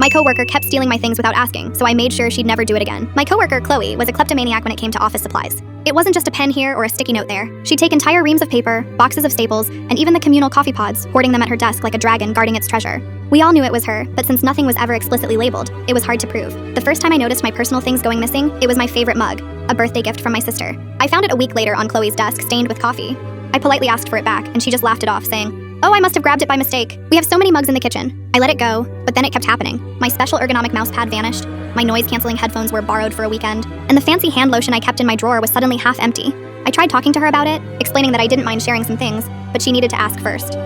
My coworker kept stealing my things without asking, so I made sure she'd never do it again. My coworker, Chloe, was a kleptomaniac when it came to office supplies. It wasn't just a pen here or a sticky note there. She'd take entire reams of paper, boxes of staples, and even the communal coffee pods, hoarding them at her desk like a dragon guarding its treasure. We all knew it was her, but since nothing was ever explicitly labeled, it was hard to prove. The first time I noticed my personal things going missing, it was my favorite mug, a birthday gift from my sister. I found it a week later on Chloe's desk, stained with coffee. I politely asked for it back, and she just laughed it off, saying, "Oh, I must have grabbed it by mistake. We have so many mugs in the kitchen." I let it go, but then it kept happening. My special ergonomic mouse pad vanished, my noise-canceling headphones were borrowed for a weekend, and the fancy hand lotion I kept in my drawer was suddenly half empty. I tried talking to her about it, explaining that I didn't mind sharing some things, but she needed to ask first.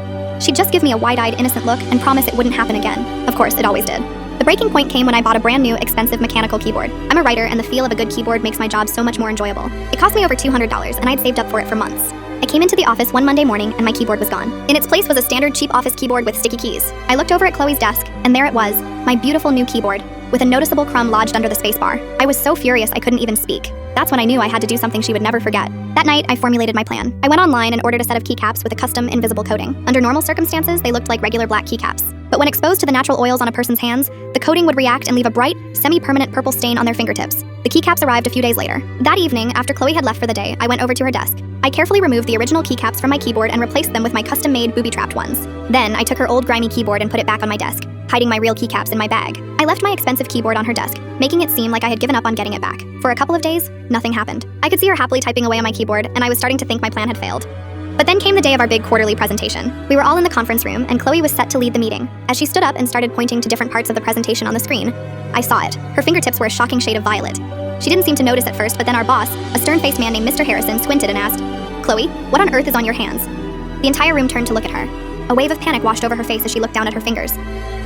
She'd just give me a wide-eyed, innocent look and promise it wouldn't happen again. Of course, it always did. The breaking point came when I bought a brand new, expensive mechanical keyboard. I'm a writer, and the feel of a good keyboard makes my job so much more enjoyable. It cost me over $200, and I'd saved up for it for months. I came into the office one Monday morning, and my keyboard was gone. In its place was a standard cheap office keyboard with sticky keys. I looked over at Chloe's desk, and there it was, my beautiful new keyboard, with a noticeable crumb lodged under the spacebar. I was so furious I couldn't even speak. That's when I knew I had to do something she would never forget. That night, I formulated my plan. I went online and ordered a set of keycaps with a custom invisible coating. Under normal circumstances, they looked like regular black keycaps. But when exposed to the natural oils on a person's hands, the coating would react and leave a bright, semi-permanent purple stain on their fingertips. The keycaps arrived a few days later. That evening, after Chloe had left for the day, I went over to her desk. I carefully removed the original keycaps from my keyboard and replaced them with my custom-made booby-trapped ones. Then, I took her old grimy keyboard and put it back on my desk, hiding my real keycaps in my bag. I left my expensive keyboard on her desk, making it seem like I had given up on getting it back. For a couple of days, nothing happened. I could see her happily typing away on my keyboard, and I was starting to think my plan had failed. But then came the day of our big quarterly presentation. We were all in the conference room, and Chloe was set to lead the meeting. As she stood up and started pointing to different parts of the presentation on the screen, I saw it. Her fingertips were a shocking shade of violet. She didn't seem to notice at first, but then our boss, a stern-faced man named Mr. Harrison, squinted and asked, "Chloe, what on earth is on your hands?" The entire room turned to look at her. A wave of panic washed over her face as she looked down at her fingers.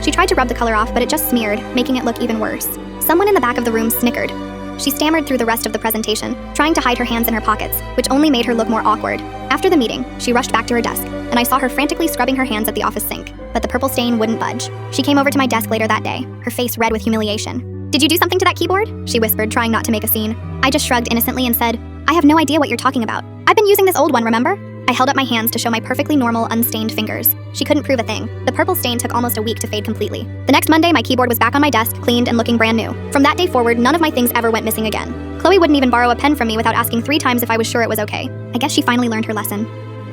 She tried to rub the color off, but it just smeared, making it look even worse. Someone in the back of the room snickered. She stammered through the rest of the presentation, trying to hide her hands in her pockets, which only made her look more awkward. After the meeting, she rushed back to her desk, and I saw her frantically scrubbing her hands at the office sink, but the purple stain wouldn't budge. She came over to my desk later that day, her face red with humiliation. "Did you do something to that keyboard?" she whispered, trying not to make a scene. I just shrugged innocently and said, "I have no idea what you're talking about. I've been using this old one, remember?" I held up my hands to show my perfectly normal, unstained fingers. She couldn't prove a thing. The purple stain took almost a week to fade completely. The next Monday, my keyboard was back on my desk, cleaned and looking brand new. From that day forward, none of my things ever went missing again. Chloe wouldn't even borrow a pen from me without asking 3 times if I was sure it was okay. I guess she finally learned her lesson.